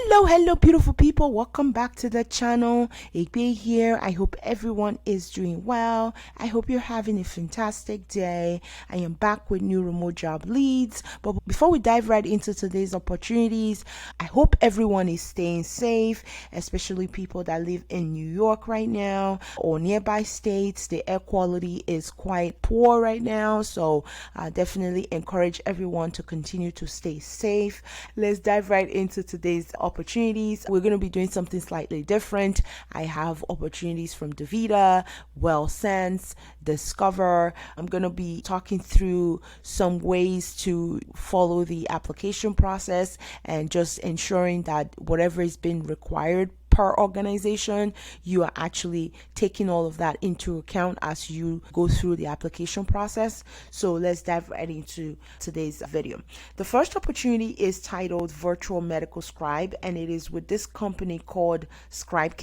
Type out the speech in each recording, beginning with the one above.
Hello beautiful people, welcome back to the channel. Igbe here. I hope everyone is doing well. I hope you're having a fantastic day. I am back with new remote job leads, but before we dive right into today's opportunities, I hope everyone is staying safe, especially people that live in New York right now or nearby states. The air quality is quite poor right now, so definitely encourage everyone to continue to stay safe. Let's dive right into today's opportunities. We're going to be doing something slightly different. I have opportunities from Davida, Wellsense, Discover. I'm going to be talking through some ways to follow the application process and just ensuring that whatever is being required per organization, you are actually taking all of that into account as you go through the application process. So let's dive right into today's video. The first opportunity is titled Virtual Medical Scribe, and it is with this company called Scribe.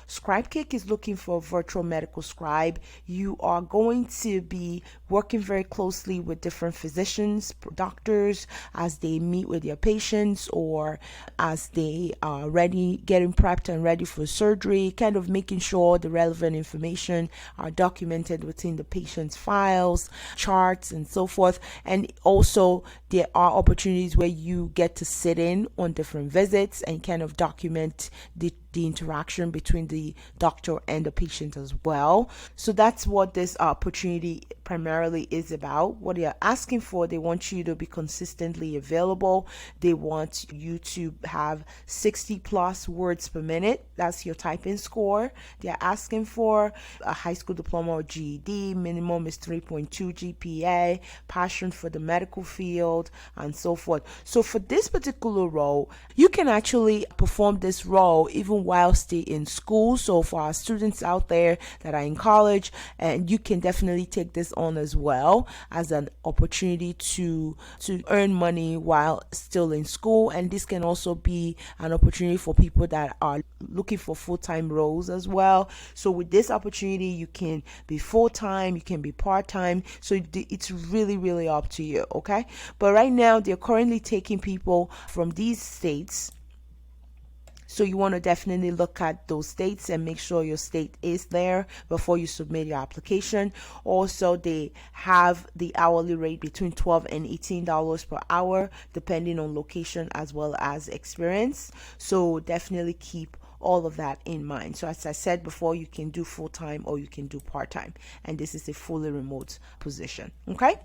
Scribe is looking for a virtual medical scribe. You are going to be working very closely with different physicians, doctors, as they meet with their patients or as they are getting prepped and ready for surgery, kind of making sure the relevant information are documented within the patient's files, charts, and so forth. And also there are opportunities where you get to sit in on different visits and kind of document the interaction between the doctor and the patient as well. So that's what this opportunity primarily is about. What they are asking for, they want you to be consistently available. They want you to have 60 plus words per minute. That's your typing score. They are asking for a high school diploma or GED. Minimum is 3.2 GPA, passion for the medical field, and so forth. So for this particular role, you can actually perform this role even while still in school. So for our students out there that are in college, and you can definitely take this on as well as an opportunity to earn money while still in school. And this can also be an opportunity for people that are looking for full-time roles as well. So with this opportunity, you can be full-time, you can be part-time, so it's really up to you. Okay, but right now they're currently taking people from these states. So you want to definitely look at those states and make sure your state is there before you submit your application. Also, they have the hourly rate between $12 and $18 per hour, depending on location as well as experience. So definitely keep all of that in mind. So as I said before, you can do full-time or you can do part-time, and this is a fully remote position. Okay,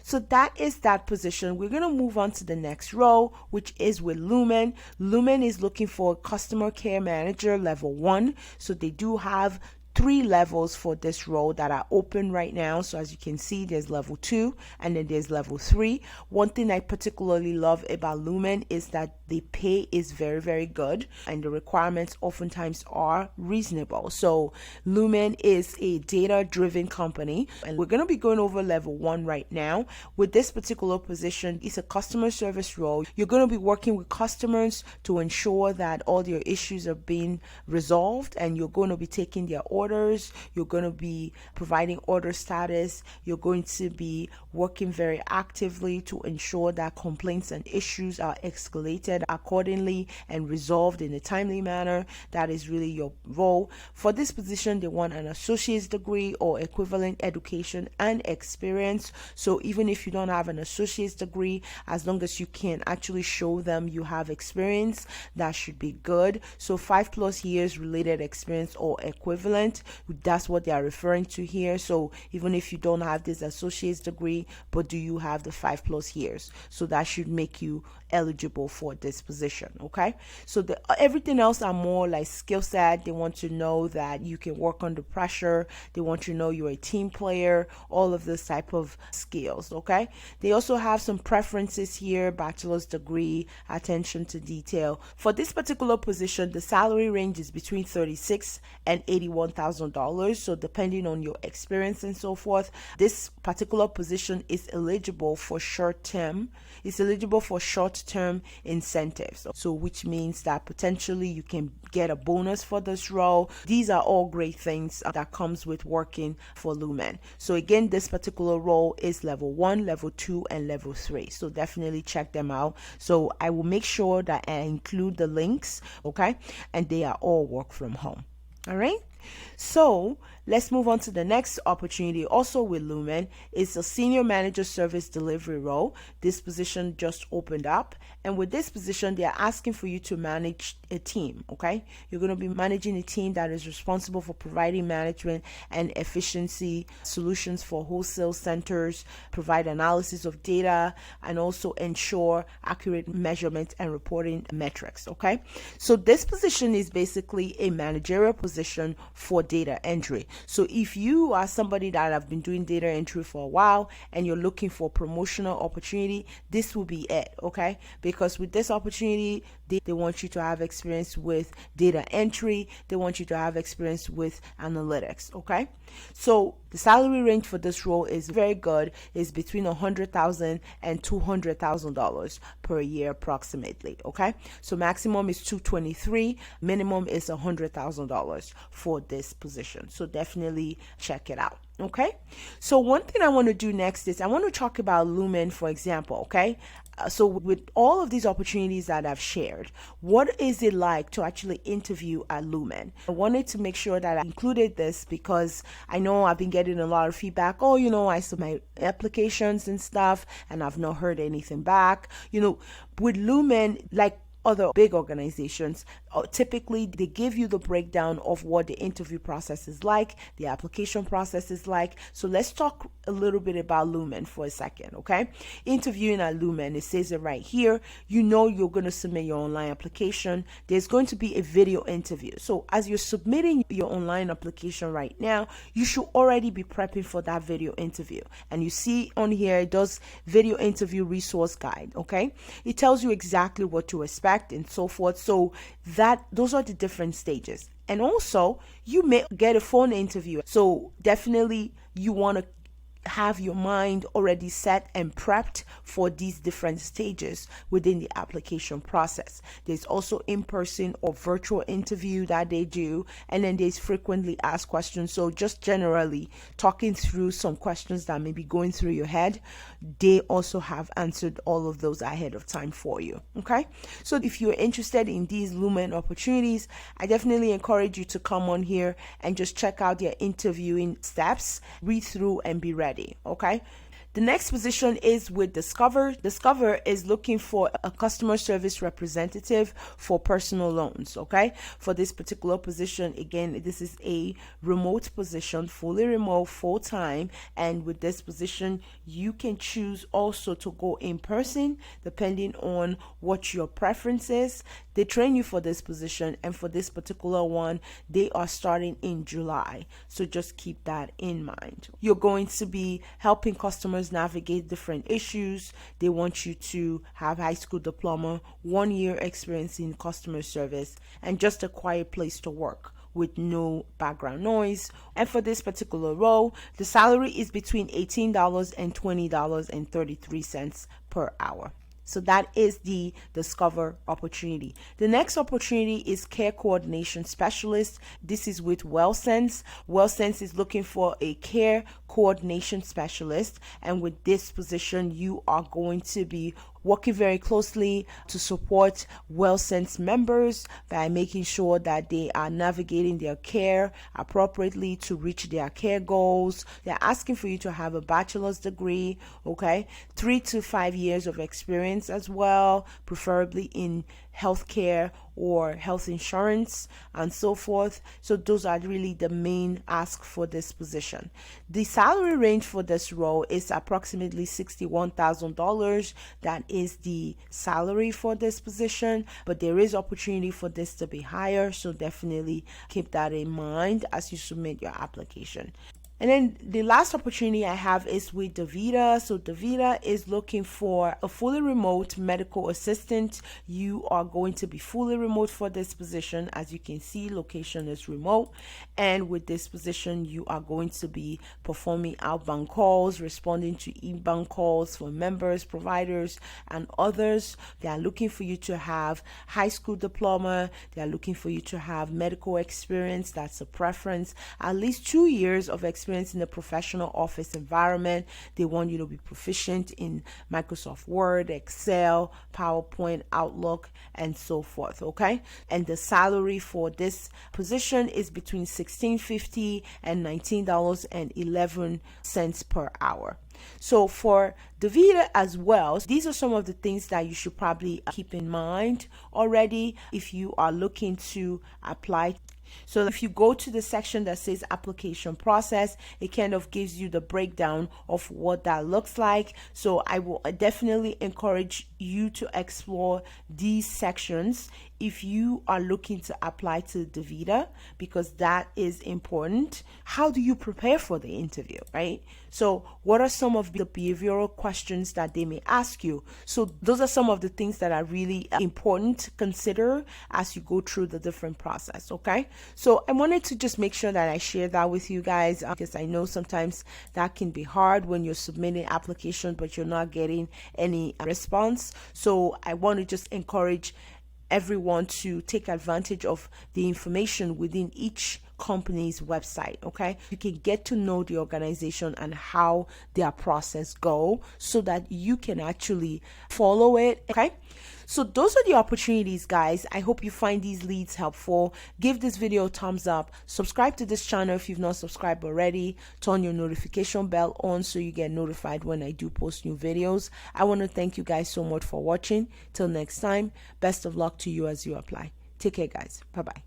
so that is that position. We're going to move on to the next role, which is with Lumen. Lumen is looking for a customer care manager level 1. So they do have 3 levels for this role that are open right now. So as you can see, there's level 2 and then there's level 3. One thing I particularly love about Lumen is that the pay is very good and the requirements oftentimes are reasonable. So Lumen is a data-driven company, and we're going to be going over level 1 right now. With this particular position, it's a customer service role. You're going to be working with customers to ensure that all their issues are being resolved, and you're going to be taking their orders. You're going to be providing order status. You're going to be working very actively to ensure that complaints and issues are escalated accordingly and resolved in a timely manner. That is really your role. For this position, they want an associate's degree or equivalent education and experience. So even if you don't have an associate's degree, as long as you can actually show them you have experience, that should be good. So 5+ years related experience or equivalent, that's what they are referring to here. So even if you don't have this associate's degree, but do you have the 5+ years, so that should make you eligible for this position. Okay, so everything else are more like skill set. They want to know that you can work under pressure. They want to know you're a team player, all of this type of skills. Okay, they also have some preferences here: bachelor's degree, attention to detail. For this particular position, the salary range is between $36,000 and $81,000. So depending on your experience and so forth, this particular position is eligible for short-term post-term incentives. So which means that potentially you can get a bonus for this role. These are all great things that comes with working for Lumen. So again, this particular role is level 1, level 2, and level 3. So definitely check them out. So I will make sure that I include the links, okay? And they are all work from home. All right. So let's move on to the next opportunity, also with Lumen. It's a senior manager service delivery role. This position just opened up, and with this position, they are asking for you to manage a team. Okay, you're going to be managing a team that is responsible for providing management and efficiency solutions for wholesale centers, provide analysis of data, and also ensure accurate measurement and reporting metrics. Okay, so this position is basically a managerial position for data entry. So if you are somebody that have been doing data entry for a while and you're looking for promotional opportunity, this will be it. Okay, because with this opportunity, they want you to have experience with data entry. They want you to have experience with analytics. Okay, so the salary range for this role is very good. It's between $100,000 and $200,000 per year approximately. Okay, so maximum is $223,000, minimum is $100,000 for this position. So definitely check it out. Okay, so one thing I want to do next is I want to talk about Lumen, for example. Okay, so with all of these opportunities that I've shared, what is it like to actually interview at Lumen? I wanted to make sure that I included this because I know I've been getting a lot of feedback. Oh, I submit applications and stuff and I've not heard anything back. With Lumen, like other big organizations, typically they give you the breakdown of what the interview process is like, the application process is like. So let's talk a little bit about Lumen for a second. Okay, interviewing at Lumen, it says it right here. You're going to submit your online application. There's going to be a video interview. So as you're submitting your online application right now, you should already be prepping for that video interview. And you see on here, it does video interview resource guide. Okay, it tells you exactly what to expect and so forth. So those are the different stages. And also you may get a phone interview. So definitely you want to have your mind already set and prepped for these different stages within the application process. There's also in-person or virtual interview that they do, and then there's frequently asked questions. So just generally talking through some questions that may be going through your head, they also have answered all of those ahead of time for you. Okay, so if you're interested in these Lumen opportunities, I definitely encourage you to come on here and just check out their interviewing steps, read through and be ready. Okay, the next position is with Discover. Discover is looking for a customer service representative for personal loans. Okay, for this particular position, again, this is a remote position, fully remote, full-time. And with this position, you can choose also to go in person depending on what your preference is. They train you for this position, and for this particular one, they are starting in July. So just keep that in mind. You're going to be helping customers navigate different issues. They want you to have high school diploma, 1 year experience in customer service, and just a quiet place to work with no background noise. And for this particular role, the salary is between $18 and $20.33 per hour. So that is the Discover opportunity. The next opportunity is Care Coordination Specialist. This is with Wellsense. Wellsense is looking for a care coordination specialist. And with this position, you are going to be working very closely to support Wellsense members by making sure that they are navigating their care appropriately to reach their care goals. They're asking for you to have a bachelor's degree, okay, 3 to 5 years of experience as well, preferably in healthcare or health insurance and so forth. So those are really the main ask for this position. The salary range for this role is approximately $61,000. That is the salary for this position, but there is opportunity for this to be higher. So definitely keep that in mind as you submit your application. And then the last opportunity I have is with Davida. So Davida is looking for a fully remote medical assistant. You are going to be fully remote for this position. As you can see, location is remote. And with this position, you are going to be performing outbound calls, responding to inbound calls for members, providers, and others. They are looking for you to have high school diploma. They are looking for you to have medical experience. That's a preference. At least 2 years of experience in a professional office environment. They want you to be proficient in Microsoft Word, Excel, PowerPoint, Outlook, and so forth. Okay. And the salary for this position is between $16.50 and $19.11 per hour. So for Davida as well, these are some of the things that you should probably keep in mind already if you are looking to apply. So if you go to the section that says application process, it kind of gives you the breakdown of what that looks like. So I will definitely encourage you to explore these sections if you are looking to apply to Davida, because that is important. How do you prepare for the interview, right? So what are some of the behavioral questions that they may ask you? So those are some of the things that are really important to consider as you go through the different process, okay? So I wanted to just make sure that I share that with you guys, because I know sometimes that can be hard when you're submitting application but you're not getting any response. So I want to just encourage everyone to take advantage of the information within each company's website. Okay, you can get to know the organization and how their process go so that you can actually follow it. Okay, so those are the opportunities, guys. I hope you find these leads helpful. Give this video a thumbs up, subscribe to this channel if you've not subscribed already, turn your notification bell on so you get notified when I do post new videos. I want to thank you guys so much for watching. Till next time, best of luck to you as you apply. Take care, guys. Bye bye.